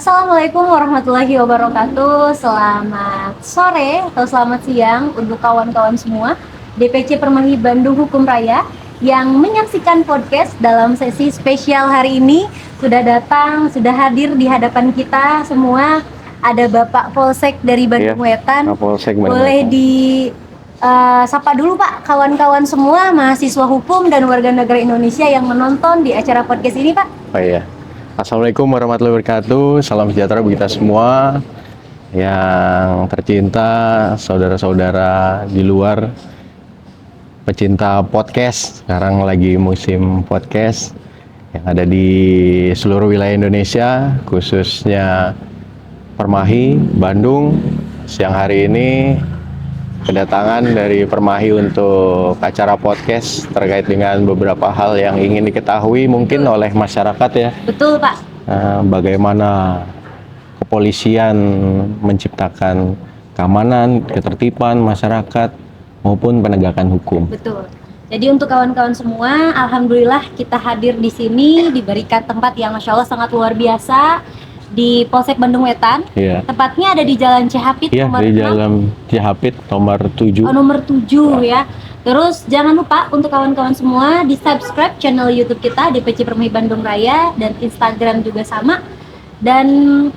Assalamualaikum warahmatullahi wabarakatuh. Selamat sore atau selamat siang untuk kawan-kawan semua DPC Permai Bandung Hukum Raya yang menyaksikan podcast dalam sesi spesial hari ini. Sudah hadir di hadapan kita semua. Ada Bapak Polsek dari Bandung Wetan. Boleh sapa dulu Pak, kawan-kawan semua mahasiswa hukum dan warga negara Indonesia yang menonton di acara podcast ini Pak. Oh iya. Assalamualaikum warahmatullahi wabarakatuh. Salam sejahtera bagi kita semua yang tercinta, saudara-saudara di luar pecinta podcast. Sekarang lagi musim podcast yang ada di seluruh wilayah Indonesia, khususnya Permai, Bandung. Siang hari ini kedatangan dari Permai untuk acara podcast terkait dengan beberapa hal yang ingin diketahui mungkin oleh masyarakat ya. Betul Pak. Bagaimana kepolisian menciptakan keamanan, ketertiban masyarakat maupun penegakan hukum. Betul. Jadi untuk kawan-kawan semua, alhamdulillah kita hadir di sini diberikan tempat yang masya Allah sangat luar biasa. Di Polsek Bandung Wetan, tepatnya ada di Jalan Cihapit nomor di Jalan Cihapit nomor 7. Nomor 7 ya. Terus jangan lupa untuk kawan-kawan semua di subscribe channel YouTube kita DPC Permai Bandung Raya dan Instagram juga sama. Dan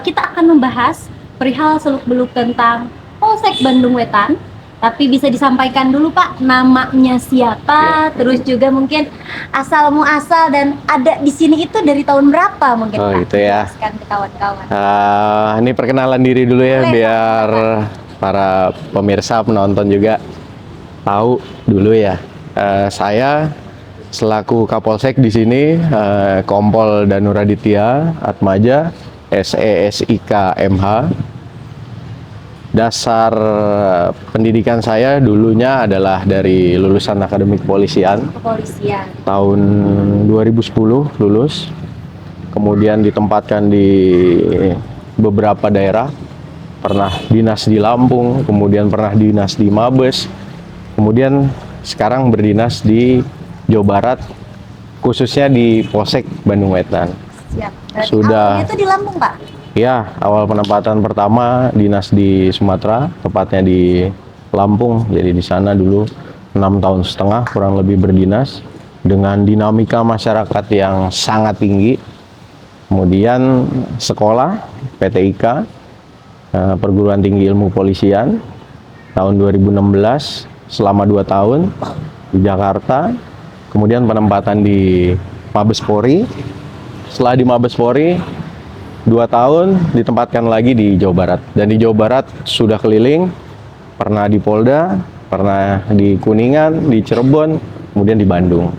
kita akan membahas perihal seluk-beluk tentang Polsek Bandung Wetan. Tapi bisa disampaikan dulu Pak, namanya siapa, terus juga mungkin asal muasal dan ada di sini itu dari tahun berapa mungkin Pak? Gitu ya. Jelaskan ke kawan-kawan. Ini perkenalan diri dulu ya. Boleh, biar para pemirsa penonton juga tahu dulu ya. Saya selaku Kapolsek di sini, Kompol Danur Aditya Atmaja, SESIK MH. Dasar pendidikan saya dulunya adalah dari lulusan Akademi Kepolisian. Tahun 2010 lulus. Kemudian ditempatkan di beberapa daerah. Pernah dinas di Lampung, kemudian pernah dinas di Mabes. Kemudian sekarang berdinas di Jawa Barat, khususnya di Polsek Bandung Wetan. Siap. Sudah. Itu di Lampung Pak? Ya, awal penempatan pertama dinas di Sumatera, tepatnya di Lampung. Jadi di sana dulu 6 tahun setengah kurang lebih berdinas dengan dinamika masyarakat yang sangat tinggi. Kemudian sekolah PTIK, Perguruan Tinggi Ilmu Polisian, tahun 2016 selama 2 tahun di Jakarta. Kemudian penempatan di Mabes Polri. Setelah di Mabes Polri 2 tahun ditempatkan lagi di Jawa Barat, dan di Jawa Barat sudah keliling, pernah di Polda, pernah di Kuningan, di Cirebon, kemudian di Bandung.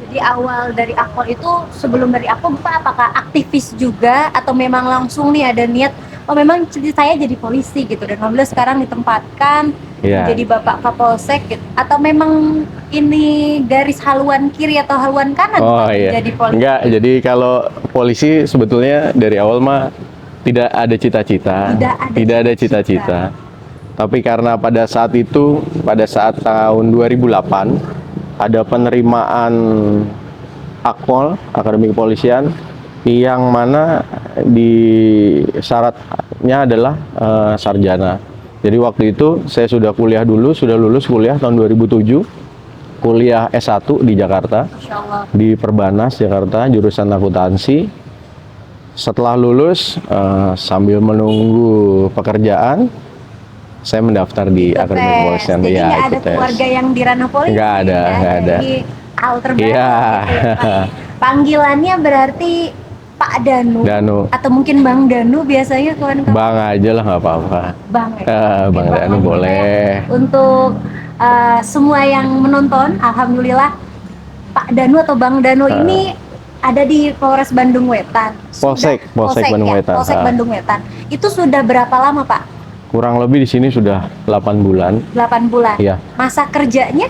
Jadi awal dari akpol itu, sebelum dari akpol Pak, apakah aktivis juga atau memang langsung nih ada niat, oh memang saya jadi polisi gitu, dan alhamdulillah sekarang ditempatkan jadi Bapak Kapolsek gitu, atau memang ini garis haluan kiri atau haluan kanan jadi polisi? Enggak, jadi kalau polisi sebetulnya dari awal mah tidak ada cita-cita. Tidak ada cita-cita. Tapi karena pada saat itu, pada saat tahun 2008 ada penerimaan Akpol, Akademi Kepolisian, yang mana di syaratnya adalah sarjana. Jadi waktu itu saya sudah kuliah dulu, sudah lulus kuliah tahun 2007, kuliah S1 di Jakarta, di Perbanas Jakarta, jurusan akuntansi. Setelah lulus, sambil menunggu pekerjaan, saya mendaftar di Akademi Kepolisian. Jadi nggak ada keluarga yang di ranah polisi? Nggak ada. Jadi hal terbaik gitu ya, Panggilannya berarti Pak Danu. Atau mungkin Bang Danu biasanya kawan-kawan? Bang aja lah, nggak apa-apa. Bang Bang Danu boleh. Untuk semua yang menonton, alhamdulillah Pak Danu atau Bang Danu ini ada di Polres Bandung Wetan. Polsek Bandung Wetan. Polsek Bandung Wetan. Itu sudah berapa lama Pak? Kurang lebih di sini sudah 8 bulan. 8 bulan? Iya. Masa kerjanya?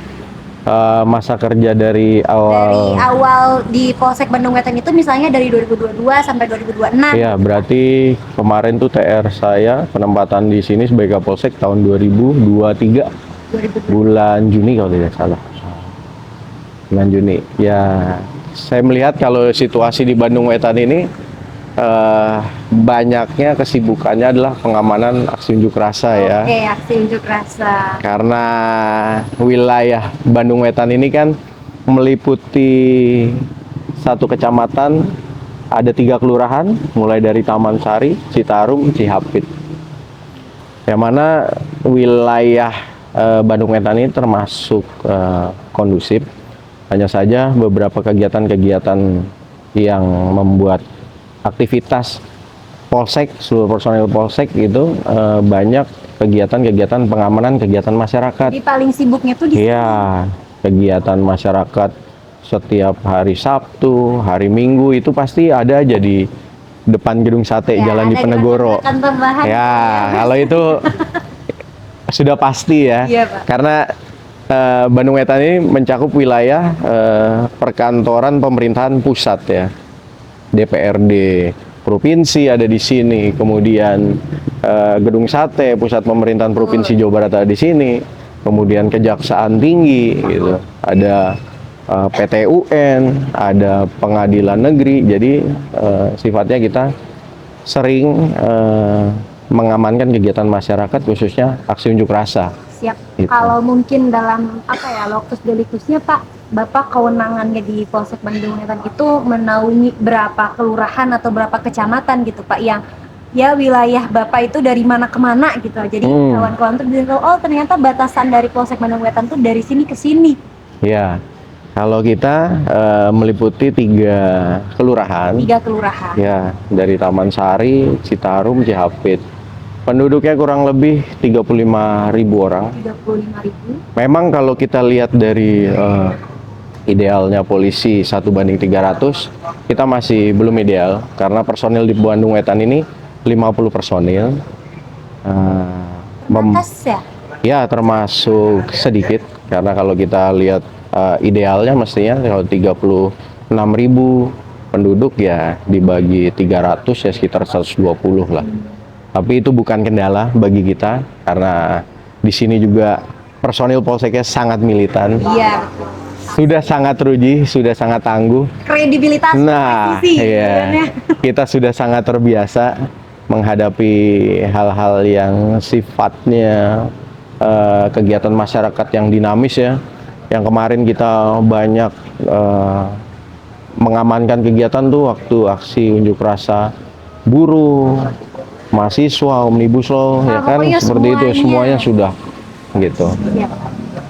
Masa kerja dari awal di Polsek Bandung Wetan itu misalnya dari 2022 sampai 2026. Iya, berarti kemarin tuh TR saya penempatan di sini sebagai Kapolsek tahun 2023. Bulan Juni kalau tidak salah. Bulan Juni. Ya, saya melihat kalau situasi di Bandung Wetan ini banyaknya kesibukannya adalah pengamanan aksi unjuk rasa ya. Oke, aksi unjuk rasa. Karena wilayah Bandung Wetan ini kan meliputi satu kecamatan, ada 3 kelurahan, mulai dari Taman Sari, Citarum, Cihapit. Yang mana wilayah Bandung Wetan ini termasuk kondusif. Hanya saja beberapa kegiatan-kegiatan yang membuat aktivitas Polsek, seluruh personil Polsek itu banyak kegiatan-kegiatan pengamanan kegiatan masyarakat. Jadi paling sibuknya tuh di sini. Iya, kegiatan masyarakat setiap hari Sabtu, hari Minggu itu pasti ada aja di depan gedung sate Ya, Jalan ada Diponegoro. gerakan tambahan. Ya, kalau itu sudah pasti ya. Iya, Pak. Karena Bandung Wetan ini mencakup wilayah perkantoran pemerintahan pusat ya. DPRD provinsi ada di sini, kemudian gedung sate pusat pemerintahan provinsi Jawa Barat ada di sini, kemudian Kejaksaan Tinggi gitu, ada PT UN, ada Pengadilan Negeri. Jadi sifatnya kita sering mengamankan kegiatan masyarakat khususnya aksi unjuk rasa. Siap. Gitu. Kalau mungkin dalam locus delictusnya Pak, Bapak kewenangannya di Polsek Bandung Wetan itu menaungi berapa kelurahan atau berapa kecamatan gitu Pak, yang ya wilayah Bapak itu dari mana ke mana gitu. Jadi kawan-kawan tuh bisa tahu, oh ternyata batasan dari Polsek Bandung Wetan tuh dari sini ke sini. Ya, kalau kita meliputi 3 kelurahan. 3 kelurahan. Ya, dari Taman Sari, Citarum, Cihapit. Penduduknya kurang lebih 35.000 orang. 35.000. Memang kalau kita lihat dari idealnya polisi 1:300, kita masih belum ideal karena personil di Bandung Wetan ini 50 personil. Terbatas ya? Ya, termasuk sedikit karena kalau kita lihat idealnya mestinya kalau 36.000 penduduk ya dibagi 300 ya sekitar 120 lah. Tapi itu bukan kendala bagi kita karena di sini juga personil Polseknya sangat militan. Iya. Sudah sangat teruji, sudah sangat tangguh. Kredibilitas. Nah, presisi, iya. kan ya? Kita sudah sangat terbiasa menghadapi hal-hal yang sifatnya kegiatan masyarakat yang dinamis ya. Yang kemarin kita banyak mengamankan kegiatan tuh waktu aksi unjuk rasa buruh, mahasiswa, omnibus law, ya kan, pokoknya seperti itu semuanya sudah gitu. Iya.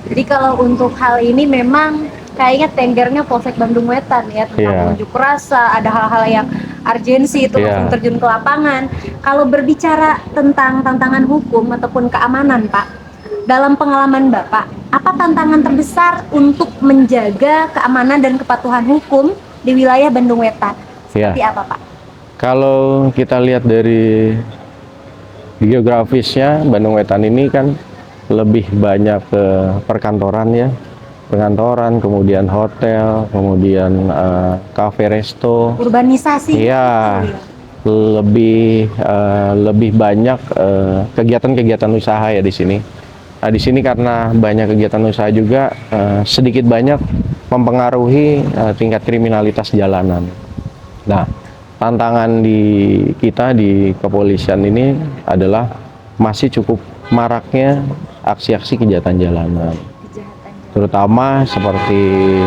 Jadi kalau untuk hal ini memang kayaknya tenggernya Polsek Bandung Wetan ya, tentang unjuk rasa, ada hal-hal yang urgensi itu langsung terjun ke lapangan. Kalau berbicara tentang tantangan hukum ataupun keamanan Pak, dalam pengalaman Bapak, apa tantangan terbesar untuk menjaga keamanan dan kepatuhan hukum di wilayah Bandung Wetan? Seperti apa Pak? Kalau kita lihat dari geografisnya, Bandung Wetan ini kan lebih banyak ke perkantoran ya, perkantoran, kemudian hotel, kemudian kafe, resto. Urbanisasi. Iya, lebih banyak kegiatan-kegiatan usaha ya di sini. Nah, di sini karena banyak kegiatan usaha juga sedikit banyak mempengaruhi tingkat kriminalitas jalanan. Nah, tantangan di kita di kepolisian ini adalah masih cukup maraknya aksi-aksi kejahatan jalanan, terutama seperti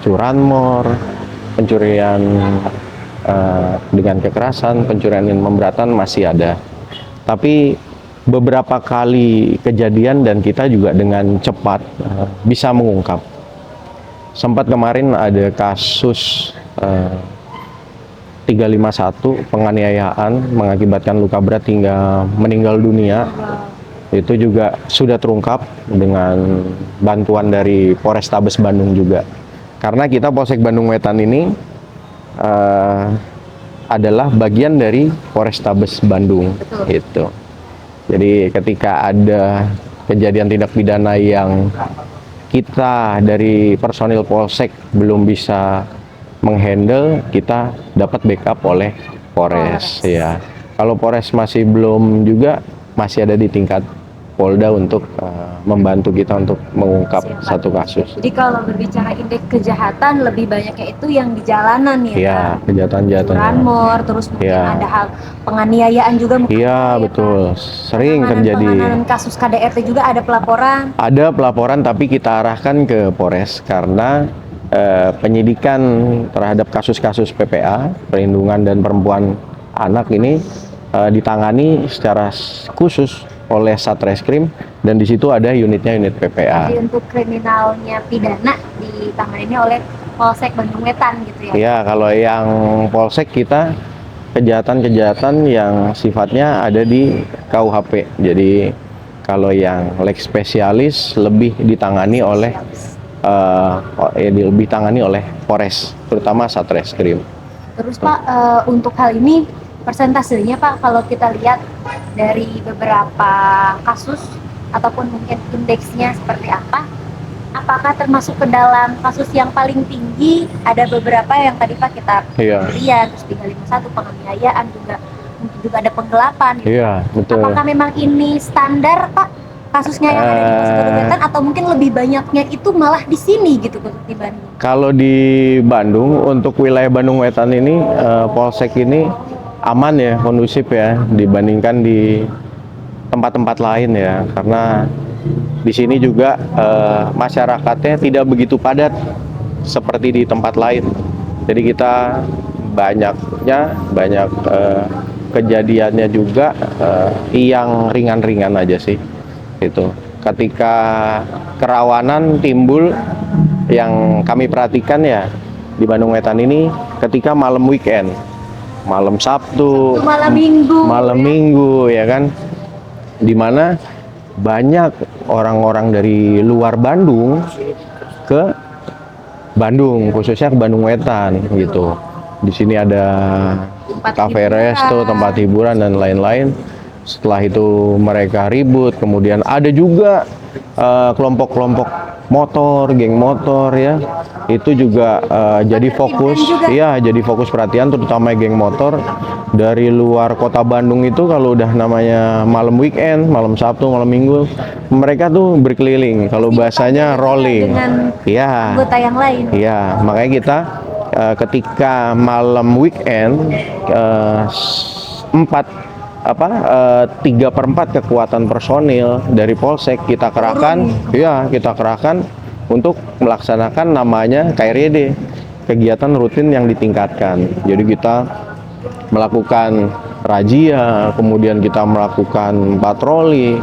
curanmor, pencurian dengan kekerasan, pencurian yang memberatan masih ada. Tapi beberapa kali kejadian dan kita juga dengan cepat bisa mengungkap. Sempat kemarin ada kasus 351 penganiayaan mengakibatkan luka berat hingga meninggal dunia. Itu juga sudah terungkap dengan bantuan dari Polrestabes Bandung juga. Karena kita Polsek Bandung Wetan ini adalah bagian dari Polrestabes Bandung. Gitu. Jadi ketika ada kejadian tindak pidana yang kita dari personil Polsek belum bisa menghandle, kita dapat backup oleh Polres ya. Kalau Polres masih belum juga, masih ada di tingkat Polda untuk membantu kita untuk mengungkap Siap, Pak. satu kasus. Jadi kalau berbicara indeks kejahatan lebih banyaknya itu yang di jalanan ya, Iya, Pak. kejahatan-kejahatan. Curanmor, terus mungkin Iya. ada hal penganiayaan juga mungkin. Iya, ya, betul. Pak. Sering terjadi. Penanganan kasus KDRT juga ada pelaporan. Ada pelaporan tapi kita arahkan ke Polres karena penyidikan terhadap kasus-kasus PPA, perlindungan dan perempuan anak ini ditangani secara khusus oleh Satreskrim dan di situ ada unitnya unit PPA. Jadi untuk kriminalnya pidana ditanganinya oleh Polsek Bandung Wetan gitu ya. Iya, kalau yang Polsek kita kejahatan-kejahatan yang sifatnya ada di KUHP. Jadi kalau yang lex spesialis lebih ditangani oleh lebih ditangani oleh Polres, terutama Satreskrim. Terus Pak, untuk hal ini persentasenya Pak, kalau kita lihat dari beberapa kasus ataupun mungkin indeksnya seperti apa, apakah termasuk ke dalam kasus yang paling tinggi? Ada beberapa yang tadi Pak kita lihat, terus 351 penganiayaan juga, mungkin juga ada penggelapan. Gitu. Iya, betul. Apakah memang ini standar Pak kasusnya yang ada di Polsek Bandung Wetan atau mungkin lebih banyaknya itu malah di sini gitu di Bandung? Kalau di Bandung untuk wilayah Bandung Wetan ini Polsek ini aman ya, kondusif ya dibandingkan di tempat-tempat lain ya, karena di sini juga masyarakatnya tidak begitu padat seperti di tempat lain. Jadi kita banyak kejadiannya juga yang ringan-ringan aja sih. Itu ketika kerawanan timbul yang kami perhatikan ya di Bandung Wetan ini ketika malam weekend, malam Sabtu, malam Minggu ya kan, dimana banyak orang-orang dari luar Bandung ke Bandung, khususnya ke Bandung Wetan gitu. Di sini ada kafe resto, tempat hiburan dan lain-lain. Setelah itu mereka ribut, kemudian ada juga kelompok-kelompok motor, geng motor ya. Itu juga jadi fokus, ya jadi fokus perhatian terutama geng motor dari luar kota Bandung itu kalau udah namanya malam weekend, malam Sabtu, malam Minggu, mereka tuh berkeliling. Kalau bahasanya rolling. Iya. Anggota yang lain. Iya, makanya kita ketika malam weekend 3/4 kekuatan personil dari Polsek kita kerahkan, kita kerahkan untuk melaksanakan namanya KRYD, kegiatan rutin yang ditingkatkan. Jadi kita melakukan razia, kemudian kita melakukan patroli,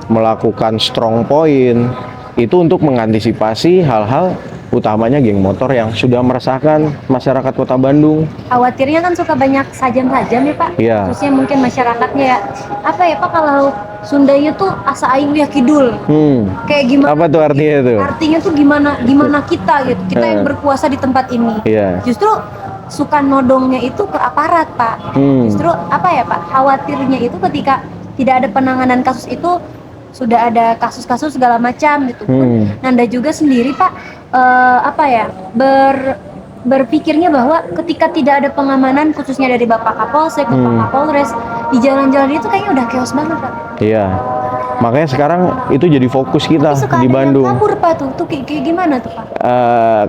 melakukan strong point, itu untuk mengantisipasi hal-hal utamanya geng motor yang sudah meresahkan masyarakat Kota Bandung. Khawatirnya kan suka banyak sajam-sajam ya Pak. Iya. Khususnya mungkin masyarakatnya ya. Apa ya Pak kalau Sundanya tuh asa aing liah kidul. Kayak gimana? Apa tuh artinya itu? Artinya tuh gimana kita gitu. Kita yang berkuasa di tempat ini. Iya. Justru suka nodongnya itu ke aparat Pak. Justru apa ya Pak? Khawatirnya itu ketika tidak ada penanganan kasus itu sudah ada kasus-kasus segala macam gitu pun. Nanda juga sendiri Pak berpikirnya bahwa ketika tidak ada pengamanan khususnya dari Bapak Kapolsek, Bapak Kapolres di jalan-jalan itu kayaknya udah chaos banget Pak. Iya. Makanya sekarang itu jadi fokus kita di Bandung. Kabur Pak tuh kayak gimana tuh Pak?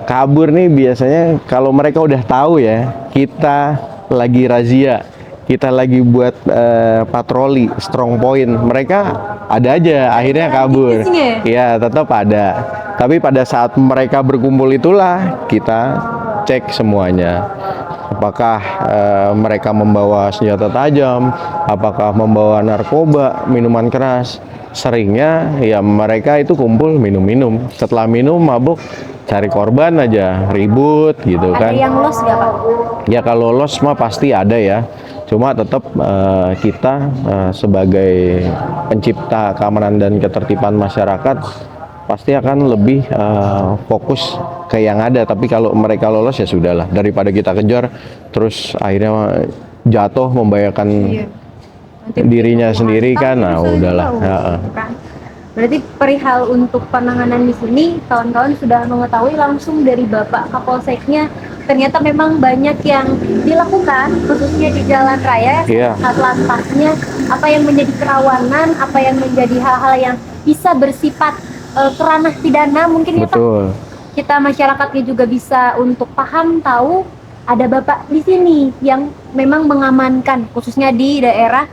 Kabur nih biasanya kalau mereka udah tahu ya kita lagi razia, kita lagi buat patroli, strong point, mereka ada aja akhirnya kabur. Iya, tetap ada. Tapi pada saat mereka berkumpul itulah kita cek semuanya. Apakah mereka membawa senjata tajam, apakah membawa narkoba, minuman keras. Seringnya ya mereka itu kumpul minum-minum. Setelah minum mabuk cari korban aja, ribut gitu kan. Ada yang los nggak Pak? Ya kalau los mah pasti ada ya. Cuma tetap kita sebagai pencipta keamanan dan ketertiban masyarakat pasti akan lebih fokus ke yang ada. Tapi kalau mereka lolos ya sudahlah, daripada kita kejar terus akhirnya jatuh membahayakan dirinya sendiri kan. Nah udahlah. Berarti perihal untuk penanganan di sini kawan-kawan sudah mengetahui langsung dari Bapak Kapolseknya ternyata memang banyak yang dilakukan khususnya di jalan raya. Iya. Lantasnya apa yang menjadi kerawanan, apa yang menjadi hal-hal yang bisa bersifat keranah pidana mungkin ya Pak. Betul. Kita masyarakatnya juga bisa untuk paham tahu ada Bapak di sini yang memang mengamankan khususnya di daerah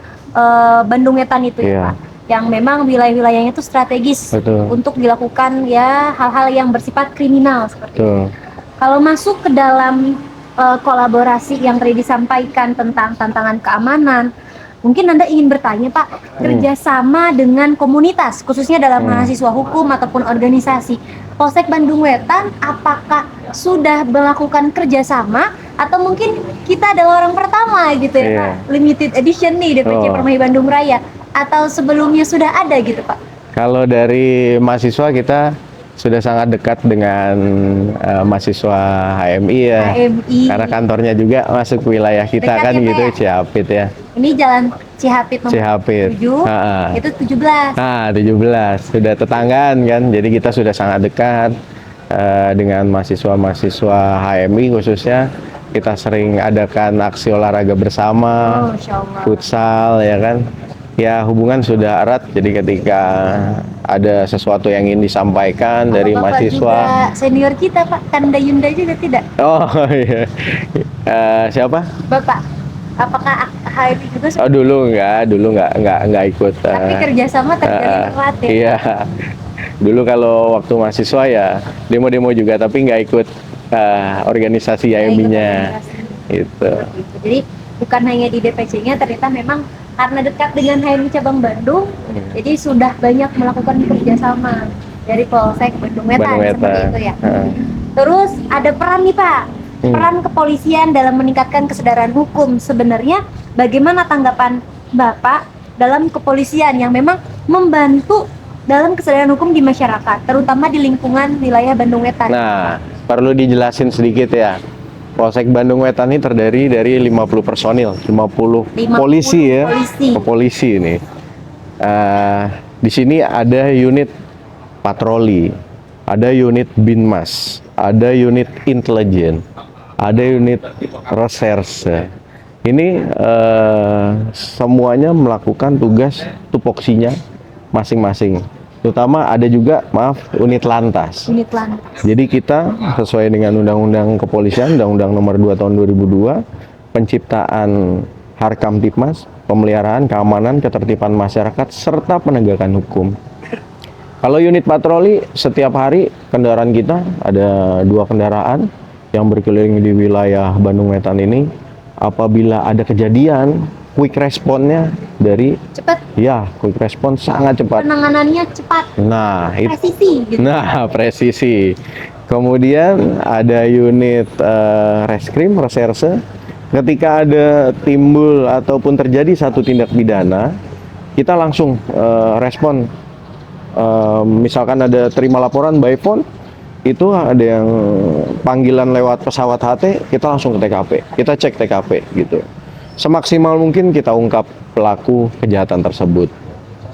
Bandung Wetan itu ya Iya. Pak, yang memang wilayah-wilayahnya itu strategis Betul. untuk dilakukan ya hal-hal yang bersifat kriminal seperti itu. Betul. Kalau masuk ke dalam kolaborasi yang tadi disampaikan tentang tantangan keamanan, mungkin Anda ingin bertanya Pak, kerjasama dengan komunitas khususnya dalam mahasiswa hukum ataupun organisasi Polsek Bandung Wetan, apakah sudah melakukan kerjasama atau mungkin kita adalah orang pertama gitu ya Pak, limited edition nih DPC Permai Bandung Raya, atau sebelumnya sudah ada gitu Pak? Kalau dari mahasiswa kita sudah sangat dekat dengan mahasiswa HMI ya. HMI. Karena kantornya juga masuk wilayah kita Dekat kan ya, Pak, gitu, ya? Cihapit ya. Ini Jalan Cihapit nomor Cihapit. 7, itu 17. Nah, 17 sudah tetanggaan kan. Jadi kita sudah sangat dekat dengan mahasiswa-mahasiswa HMI khususnya. Kita sering adakan aksi olahraga bersama, Masya Allah. futsal ya kan. Ya hubungan sudah erat, jadi ketika ada sesuatu yang ingin disampaikan dari Bapak mahasiswa. juga senior kita Pak, Kanda Yunda juga tidak? Oh iya. Siapa? Bapak, apakah HMI juga Oh dulu nggak ikut. tapi kerjasama terjalin erat ya? Iya. Dulu kalau waktu mahasiswa ya demo-demo juga, tapi nggak ikut organisasi IMB-nya. Itu. Jadi bukan hanya di DPC-nya, ternyata memang karena dekat dengan HMI cabang Bandung, jadi sudah banyak melakukan kerjasama dari Polsek Bandung Wetan, seperti itu ya. Terus ada peran nih Pak, peran kepolisian dalam meningkatkan kesadaran hukum. Sebenarnya bagaimana tanggapan Bapak dalam kepolisian yang memang membantu dalam kesadaran hukum di masyarakat, terutama di lingkungan wilayah Bandung Wetan? Nah, perlu dijelasin sedikit ya. Polsek Bandung Wetan ini terdiri dari 50 personil, 50 polisi ya. Polisi ini. Di sini ada unit patroli, ada unit Binmas, ada unit intelijen, ada unit reserse. Ini semuanya melakukan tugas tupoksinya masing-masing. Terutama ada juga, unit lantas. Unit lantas. Jadi kita sesuai dengan Undang-Undang Kepolisian, Undang-Undang Nomor 2 Tahun 2002, penciptaan Harkamtipmas, pemeliharaan keamanan ketertiban masyarakat serta penegakan hukum. Kalau unit patroli, setiap hari kendaraan kita ada 2 kendaraan yang berkeliling di wilayah Bandung Wetan ini. Apabila ada kejadian, quick responnya dari Cepat. Ya, quick response sangat cepat. Penanganannya cepat. Nah, presisi gitu. Nah, presisi. Kemudian ada unit reskrim, reserse. Ketika ada timbul ataupun terjadi satu tindak pidana, kita langsung respon. Misalkan ada terima laporan by phone, itu ada yang panggilan lewat pesawat HT, kita langsung ke TKP. Kita cek TKP gitu. Semaksimal mungkin kita ungkap pelaku kejahatan tersebut.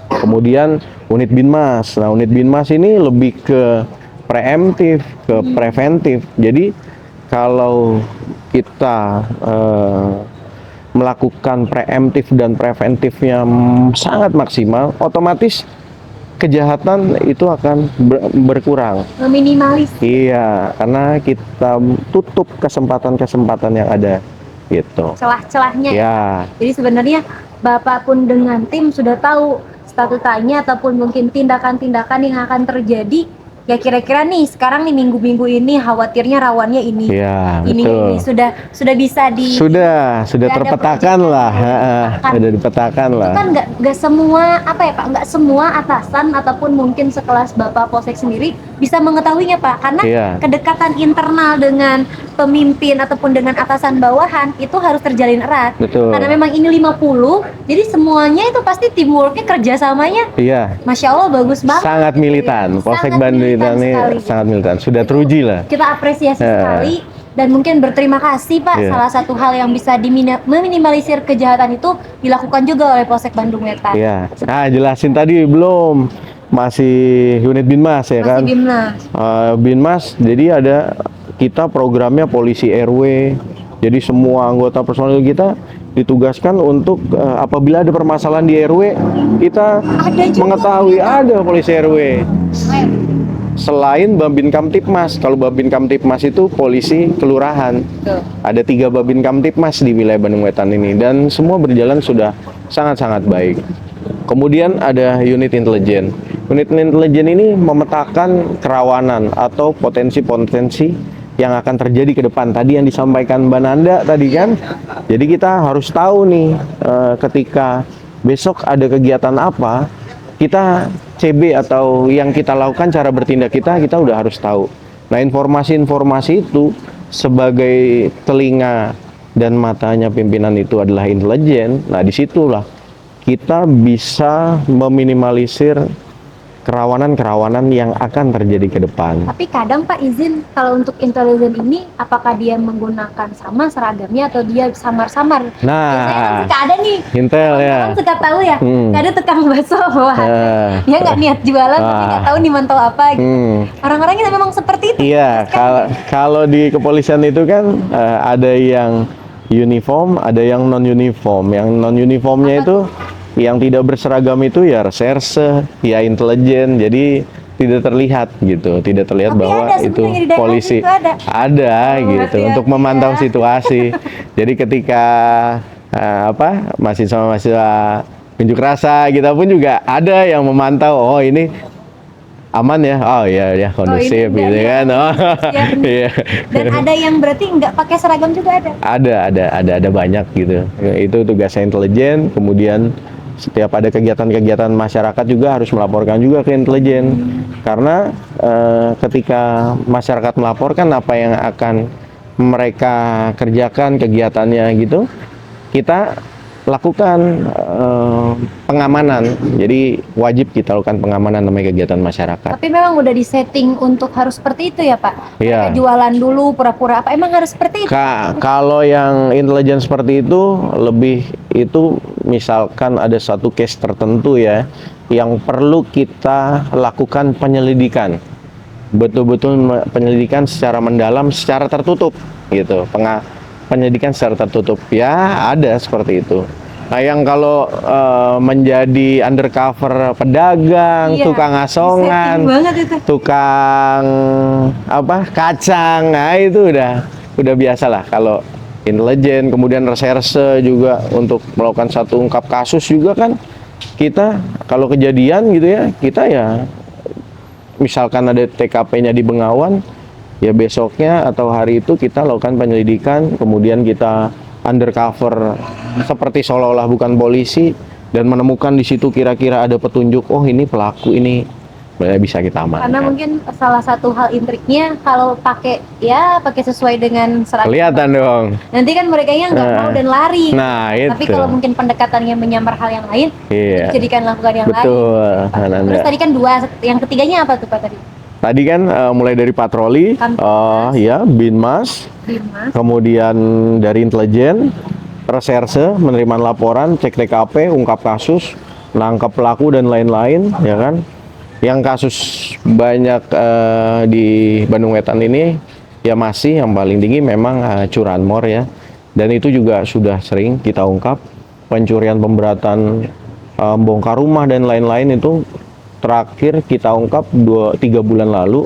Kemudian unit Binmas. Nah, unit Binmas ini lebih ke preemptif, ke preventif. Jadi kalau kita melakukan preemptif dan preventifnya sangat maksimal, otomatis kejahatan itu akan berkurang. Meminimalis. Iya, karena kita tutup kesempatan-kesempatan yang ada. Gitu. Celah-celahnya ya. Jadi sebenarnya Bapak pun dengan tim sudah tahu statutanya ataupun mungkin tindakan-tindakan yang akan terjadi. Ya kira-kira nih sekarang nih minggu-minggu ini khawatirnya rawannya ini. Ya, ini sudah bisa sudah terpetakan lah. Sudah dipetakan lah. Itu kan nggak semua Pak, nggak semua atasan ataupun mungkin sekelas Bapak Polsek sendiri bisa mengetahuinya Pak, karena kedekatan internal dengan pemimpin ataupun dengan atasan bawahan itu harus terjalin erat. Betul. Karena memang ini 50, jadi semuanya itu pasti teamworknya, kerjasamanya. Iya. Masya Allah bagus banget. Sangat militan. Polsek Bandung ini sangat militan. Sudah teruji lah. Kita apresiasi sekali dan mungkin berterima kasih Pak. Salah satu hal yang bisa meminimalisir kejahatan itu dilakukan juga oleh Polsek Bandung Wetan. Iya. Nah, jelasin tadi belum. Masih unit Binmas ya kan? Masih Binmas. Binmas, jadi ada kita programnya polisi RW. Jadi semua anggota personil kita ditugaskan untuk apabila ada permasalahan di RW, kita Ada juga mengetahui ada polisi RW. Keren. Selain Babin Kamtipmas, kalau Babin Kamtipmas itu polisi kelurahan. Tuh. Ada 3 Babin Kamtipmas di wilayah Bandung Wetan ini dan semua berjalan sudah sangat-sangat baik. Kemudian ada unit intelijen. Unit intelijen ini memetakan kerawanan atau potensi-potensi yang akan terjadi ke depan. Tadi yang disampaikan Mbak Nanda tadi kan. Jadi kita harus tahu nih ketika besok ada kegiatan apa, kita CB atau yang kita lakukan cara bertindak kita udah harus tahu. Nah, informasi-informasi itu sebagai telinga dan matanya pimpinan itu adalah intelijen. Nah, disitulah kita bisa meminimalisir kerawanan-kerawanan yang akan terjadi ke depan. Tapi kadang Pak izin, kalau untuk intelijen ini apakah dia menggunakan sama seragamnya atau dia samar-samar? Biasanya kan Nah, suka ada nih, intel ya. kan suka tahu ya, ada tukang bakso wah, dia nggak niat jualan tapi nggak tahu nih mantau apa gitu. Orang-orang itu memang seperti itu. Iya, kalau di kepolisian itu kan ada yang uniform, ada yang non uniform. Yang non uniformnya itu yang tidak berseragam itu ya reserse, ya intelijen. Jadi tidak terlihat gitu, tidak terlihat Tapi bahwa ada itu sebenarnya di daerah polisi. itu ada. Gitu hati-hati untuk memantau ya. situasi. Jadi ketika mahasiswa-mahasiswa unjuk rasa, kita pun juga ada yang memantau. Oh ini aman ya, oh iya ya kondusif ini gitu enggak, kan. Oh, siap. iya. Dan ada yang berarti nggak pakai seragam juga ada. Ada banyak gitu. Itu tugasnya intelijen. Kemudian setiap ada kegiatan-kegiatan masyarakat juga harus melaporkan juga ke intelijen. Karena ketika masyarakat melaporkan apa yang akan mereka kerjakan kegiatannya gitu, kita lakukan pengamanan. Jadi wajib kita lakukan pengamanan namanya kegiatan masyarakat. Tapi memang udah disetting untuk harus seperti itu ya Pak? Iya. Mereka jualan dulu pura-pura apa, emang harus seperti itu? Kalau yang intelijen seperti itu lebih itu misalkan ada satu case tertentu ya yang perlu kita lakukan penyelidikan, betul-betul penyelidikan secara mendalam, secara tertutup gitu. Penyelidikan secara tertutup ya ada seperti itu. Nah, yang kalau menjadi undercover pedagang, Iya, tukang asongan, disetting banget itu. tukang kacang, nah itu udah biasa lah. Kalau intelijen, kemudian reserse juga untuk melakukan satu ungkap kasus juga kan kita kalau kejadian gitu ya, kita ya misalkan ada TKP-nya di Bengawan, ya besoknya atau hari itu kita lakukan penyelidikan, kemudian kita undercover seperti seolah-olah bukan polisi dan menemukan di situ kira-kira ada petunjuk, oh ini pelaku ini bisa kita amankan. Karena mungkin salah satu hal intriknya kalau pakai sesuai dengan seragam. Kelihatan dong. Nanti kan mereka yang nggak mau dan lari. Nah, Tapi itu. kalau mungkin pendekatannya menyamar hal yang lain, Iya. jadikan lakukan yang lain. Betul, Pak. Nanda. Terus tadi kan 2, yang ketiganya apa tuh Pak tadi? Tadi kan mulai dari patroli, Kamtipmas. ya Binmas, Dimas. kemudian dari intelijen, reserse, menerima laporan, cek TKP, ungkap kasus, nangkap pelaku dan lain-lain, ya kan? Yang kasus banyak di Bandung Wetan ini, ya masih yang paling tinggi memang curanmor ya, dan itu juga sudah sering kita ungkap. Pencurian pemberatan, bongkar rumah dan lain-lain itu terakhir kita ungkap 3 bulan lalu.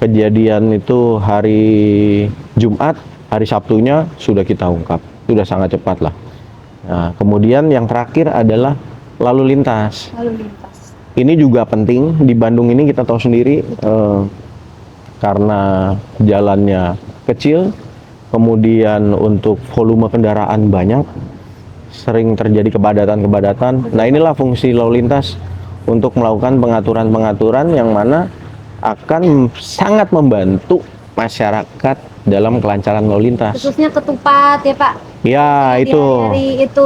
Kejadian itu hari Jumat, hari Sabtunya sudah kita ungkap, sudah sangat cepat lah. Nah, kemudian yang terakhir adalah lalu lintas. Lalu lintas. Ini juga penting di Bandung ini, kita tahu sendiri karena jalannya kecil, kemudian untuk volume kendaraan banyak, sering terjadi kepadatan. Nah, inilah fungsi lalu lintas untuk melakukan pengaturan-pengaturan yang mana akan sangat membantu masyarakat dalam kelancaran lalu lintas. Khususnya ketupat ya Pak. Ya, Di itu. hari-hari itu.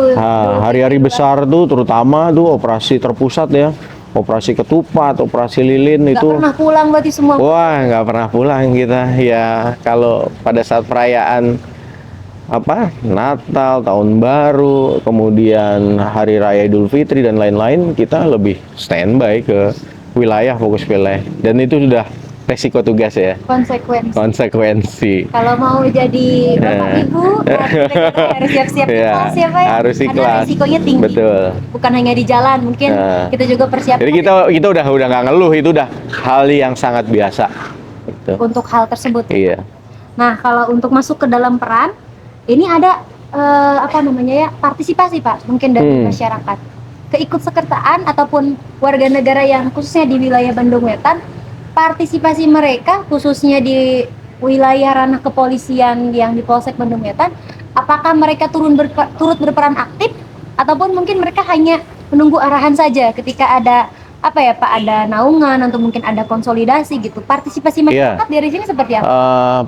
Hari-hari besar tuh terutama tuh operasi terpusat ya. Operasi ketupat, operasi lilin Nggak itu. pernah pulang berarti semua. Wah, nggak pernah pulang kita. Ya, kalau pada saat perayaan Natal, Tahun Baru, kemudian Hari Raya Idul Fitri dan lain-lain, kita lebih standby ke wilayah, fokus wilayah. Dan itu sudah resiko tugas ya, konsekuensi. Kalau mau jadi bapak ibu, harus siap-siap ikhlas ya Pak. Harus ikhlas. Karena risikonya tinggi. Betul. Bukan hanya di jalan, mungkin kita juga persiapkan. Jadi kita udah nggak ngeluh, itu udah hal yang sangat biasa. Gitu. Untuk hal tersebut. Iya. Nah, kalau untuk masuk ke dalam peran, ini ada partisipasi Pak, mungkin dari masyarakat, keikutsertaan ataupun warga negara yang khususnya di wilayah Bandung Wetan. Partisipasi mereka khususnya di wilayah ranah kepolisian yang di Polsek Bandung Wetan, apakah mereka turut berperan aktif ataupun mungkin mereka hanya menunggu arahan saja ketika ada ada naungan atau mungkin ada konsolidasi gitu. Partisipasi masyarakat dari sini seperti apa?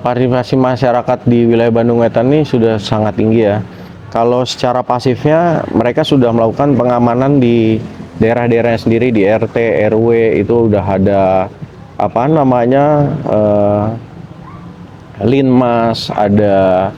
Partisipasi masyarakat di wilayah Bandung Wetan ini sudah sangat tinggi ya. Kalau secara pasifnya mereka sudah melakukan pengamanan di daerah-daerahnya sendiri, di RT, RW itu udah ada Linmas, ada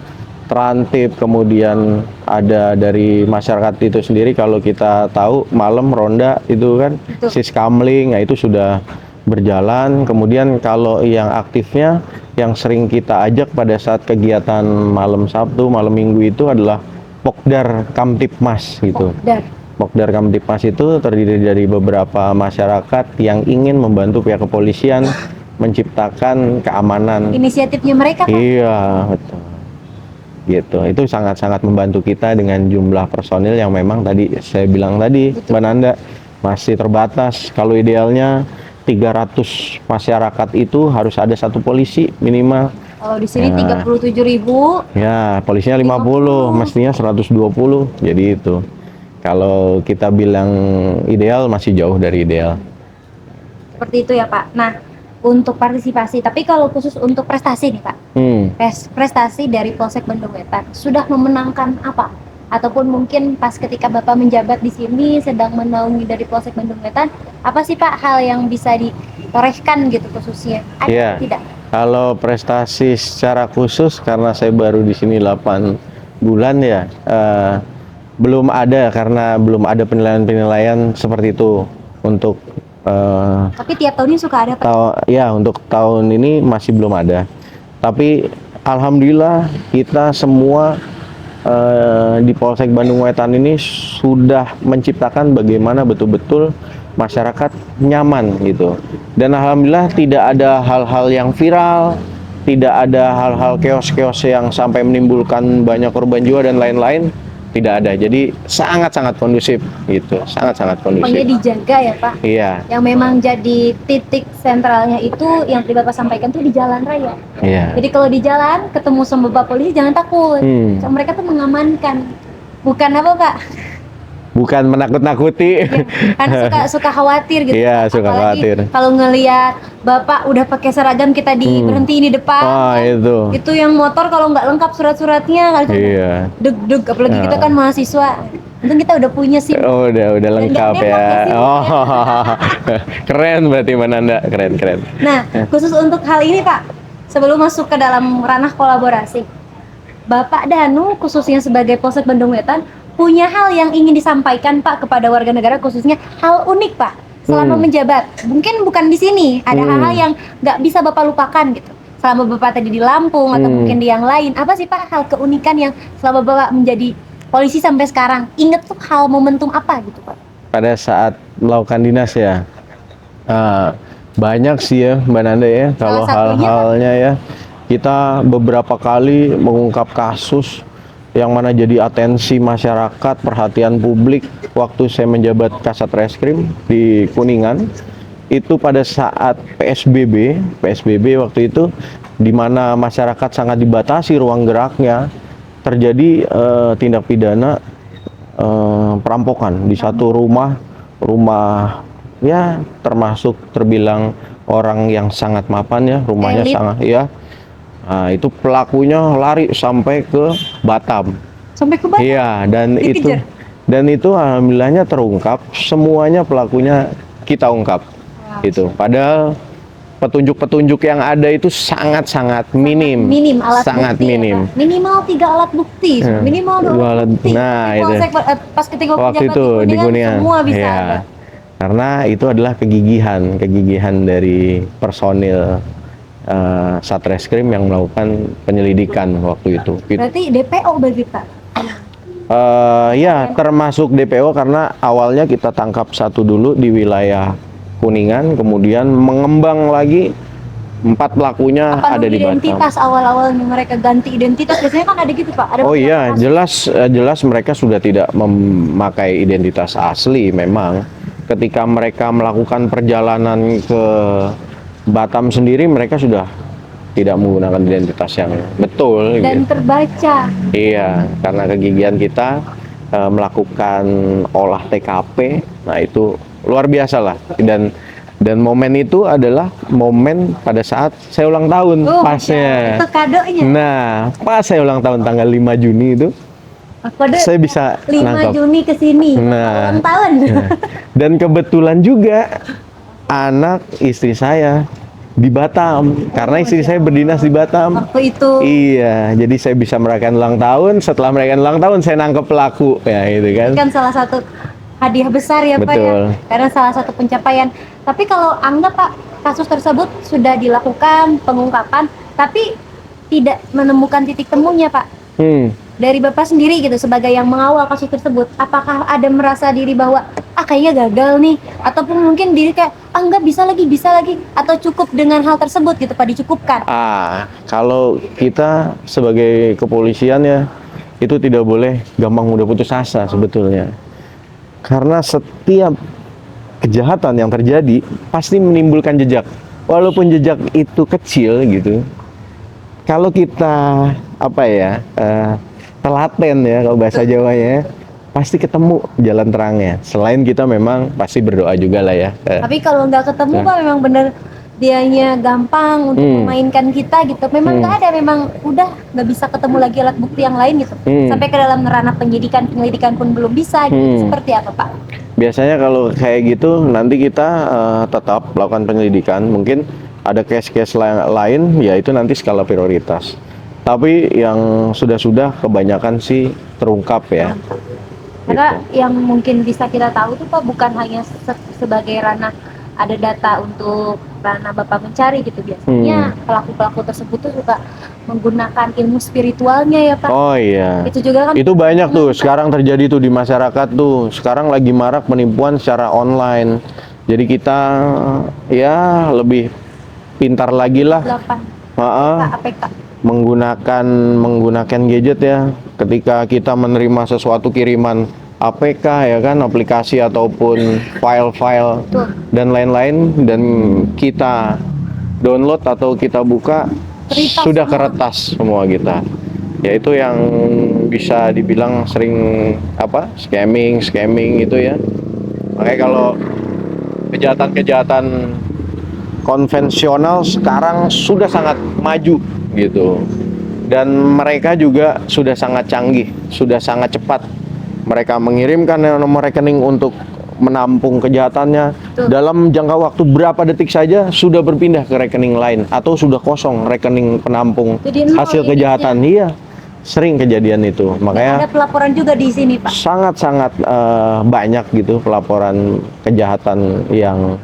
Trantip, kemudian ada dari masyarakat itu sendiri. Kalau kita tahu malam ronda itu kan Siskamling, nah itu sudah berjalan. Kemudian kalau yang aktifnya yang sering kita ajak pada saat kegiatan malam Sabtu, malam Minggu itu adalah Pokdar Kamtipmas gitu. Pokdar Kamtipmas itu terdiri dari beberapa masyarakat yang ingin membantu pihak kepolisian menciptakan keamanan. Inisiatifnya mereka kan? Iya, betul. Gitu. Itu sangat-sangat membantu kita dengan jumlah personil yang memang tadi saya bilang tadi, Mbak Nanda, masih terbatas. Kalau idealnya 300 masyarakat itu harus ada satu polisi minimal. Kalau di sini 37.000. Ya, polisinya 50, mestinya 120. Jadi itu. Kalau kita bilang ideal, masih jauh dari ideal. Seperti itu ya Pak. Nah, untuk partisipasi, tapi kalau khusus untuk prestasi nih Pak, prestasi dari Polsek Bandung Wetan sudah memenangkan apa? Ataupun mungkin pas ketika Bapak menjabat di sini sedang menaungi dari Polsek Bandung Wetan, apa sih Pak hal yang bisa ditorehkan gitu khususnya? Ada tidak? Kalau prestasi secara khusus, karena saya baru di sini 8 bulan ya, belum ada, karena belum ada penilaian-penilaian seperti itu untuk tapi tiap tahunnya suka ada Pak? Untuk tahun ini masih belum ada. Tapi alhamdulillah kita semua di Polsek Bandung Wetan ini sudah menciptakan bagaimana betul-betul masyarakat nyaman gitu. Dan alhamdulillah tidak ada hal-hal yang viral, tidak ada hal-hal keos-keos yang sampai menimbulkan banyak korban jiwa dan lain-lain. Tidak ada, jadi sangat-sangat kondusif gitu, sangat-sangat kondusif. Pokoknya dijaga ya Pak. Iya. Yang memang jadi titik sentralnya itu yang tadi Bapak sampaikan tuh di jalan raya. Iya. Jadi kalau di jalan ketemu sama Bapak polisi jangan takut. So, mereka tuh mengamankan, bukan apa Pak? Bukan menakut-nakuti. Ya, kan suka khawatir gitu. Iya, suka khawatir. Kalau ngelihat Bapak udah pakai seragam kita berhentiin di depan. Wah, itu yang motor kalau nggak lengkap surat-suratnya kan deg-deg, apalagi kita kan mahasiswa. Untung kita udah punya SIM. Oh, udah lengkap ya. Keren berarti Mbak Nanda, keren. Nah, khusus untuk hal ini Pak, sebelum masuk ke dalam ranah kolaborasi, Bapak Danu khususnya sebagai Polsek Bandung Wetan punya hal yang ingin disampaikan Pak kepada warga negara, khususnya hal unik Pak selama menjabat. Mungkin bukan di sini, ada hal-hal yang nggak bisa Bapak lupakan gitu. Selama Bapak tadi di Lampung atau mungkin di yang lain, apa sih Pak hal keunikan yang selama Bapak menjadi polisi sampai sekarang? Ingat tuh hal momentum apa gitu Pak? Pada saat melakukan dinas ya, banyak sih ya Mbak Nanda ya. Kalau hal-halnya ya, kita beberapa kali mengungkap kasus yang mana jadi atensi masyarakat, perhatian publik waktu saya menjabat Kasat Reskrim di Kuningan. Itu pada saat PSBB waktu itu, di mana masyarakat sangat dibatasi ruang geraknya, terjadi tindak pidana perampokan di satu rumah ya termasuk terbilang orang yang sangat mapan ya, rumahnya sangat ya. Nah, itu pelakunya lari sampai ke Batam. Sampai ke Batam? Iya, dan itu alhamdulillahnya terungkap, semuanya pelakunya kita ungkap. Itu. Padahal petunjuk-petunjuk yang ada itu sangat-sangat minim. Sangat minim. Minimal 3 alat bukti, minimal 2 alat bukti. Nah, itu. Pas ketika waktu itu di Kuningan semua bisa ada. Karena itu adalah kegigihan dari personil Satreskrim yang melakukan penyelidikan waktu itu. Berarti DPO berarti Pak? Ya, termasuk DPO karena awalnya kita tangkap satu dulu di wilayah Kuningan, kemudian mengembang lagi 4 pelakunya Apa ada di Batam. identitas awal-awalnya mereka ganti identitas? Biasanya kan ada gitu Pak. Ada Oh iya, beberapa kasus. jelas mereka sudah tidak memakai identitas asli memang. Ketika mereka melakukan perjalanan ke Batam sendiri, mereka sudah tidak menggunakan identitas yang betul. Dan Gitu. terbaca. Iya, karena kegigihan kita melakukan olah TKP, nah itu luar biasa lah. Dan momen itu adalah momen pada saat saya ulang tahun pasnya. Itu kadonya. Nah, pas saya ulang tahun tanggal 5 Juni itu, Kode saya bisa 5 nangkap. Juni ke sini. Nah. Ulang tahun. Nah, dan kebetulan juga anak istri saya di Batam, karena istri saya berdinas di Batam. Waktu itu. Iya, jadi saya bisa merayakan ulang tahun. Setelah merayakan ulang tahun, saya nangkep pelaku, ya gitu kan. Kan salah satu hadiah besar ya Pak ya. Betul. Karena salah satu pencapaian. Tapi kalau anggap Pak, kasus tersebut sudah dilakukan pengungkapan, tapi tidak menemukan titik temunya Pak. Dari Bapak sendiri gitu sebagai yang mengawal kasus tersebut, apakah ada merasa diri bahwa kayaknya gagal nih, ataupun mungkin diri kayak nggak bisa lagi, atau cukup dengan hal tersebut gitu Pak, dicukupkan? Kalau kita sebagai kepolisian ya, itu tidak boleh gampang mudah putus asa sebetulnya. Karena setiap kejahatan yang terjadi pasti menimbulkan jejak. Walaupun jejak itu kecil gitu. Kalau kita telaten ya kalau bahasa Jawanya, pasti ketemu jalan terangnya. Selain kita memang pasti berdoa juga lah ya. Tapi kalau nggak ketemu Pak, memang bener dianya gampang untuk memainkan kita gitu. Memang nggak ada, memang udah nggak bisa ketemu lagi alat bukti yang lain gitu. Sampai ke dalam ranah penyelidikan pun belum bisa gitu. Seperti apa Pak? Biasanya kalau kayak gitu nanti kita tetap melakukan penyelidikan. Mungkin ada case-case lain, ya itu nanti skala prioritas. Tapi yang sudah-sudah kebanyakan sih terungkap ya. Karena yang mungkin bisa kita tahu tuh Pak, bukan hanya sebagai ranah ada data untuk ranah Bapak mencari gitu. Biasanya pelaku-pelaku tersebut tuh suka menggunakan ilmu spiritualnya ya Pak. Oh iya. Itu juga kan. Itu banyak tuh sekarang terjadi tuh di masyarakat tuh. Sekarang lagi marak penipuan secara online. Jadi kita ya lebih pintar lagi lah. 8 APK. Menggunakan gadget ya. Ketika kita menerima sesuatu kiriman APK ya kan, aplikasi ataupun file-file dan lain-lain, dan kita download atau kita buka, sudah keretas semua kita. Ya itu yang bisa dibilang sering scamming itu ya. Makanya kalau kejahatan konvensional sekarang sudah sangat maju gitu, dan mereka juga sudah sangat canggih, sudah sangat cepat. Mereka mengirimkan nomor rekening untuk menampung kejahatannya. Dalam jangka waktu berapa detik saja sudah berpindah ke rekening lain, atau sudah kosong rekening penampung hasil kejahatan. Iya, sering kejadian itu. Makanya ada pelaporan juga di sini Pak. Sangat banyak gitu pelaporan kejahatan yang